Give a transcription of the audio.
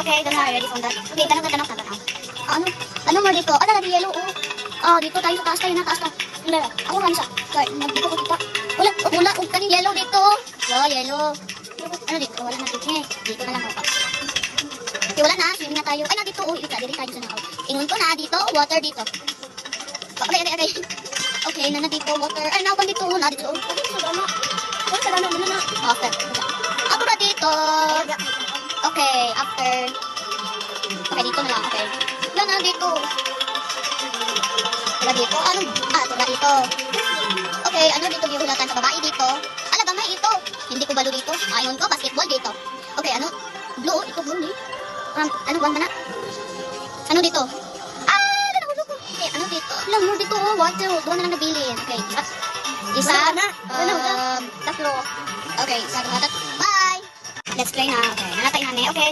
Okay, don't worry, ready from that. Okay, tanong. Ano mo dito? Ala, di yellow, oh. Dito tayo sa taas tayo na, taas na. Wala, ako ransa. Sorry, dito ko kita. Wala, kaning yellow dito. Oh, yellow. Ano dito? Wala na dito. Dito na lang ako. Okay, wala na, swimming na tayo. Ay, na dito, dito tayo sa nakaw. Ingon ko na, dito, water dito. Okay. Okay, na dito, water. Ay, nakupan dito, na dito. Sa dama, muna na. After. Ako na dito. Okay, after. Okay, dito na lang, okay. Wala na dito. Wala dito. Ano? Wala dito. Okay, ano dito gihulatan sa babae dito? Ala, gamay ito. Hindi ko balo dito. Ayon ko, basketball dito. Okay, ano? Blue, ito blue ni. Ano ba na? Ano dito? Nahulog ko. Okay, ano dito? Lang mo dito, water. Doon na lang nabilin. Okay, isa. Tatlo. Okay, isa, dua, tatlo. Bye! Let's play na. Okay, nanatay namin. Okay,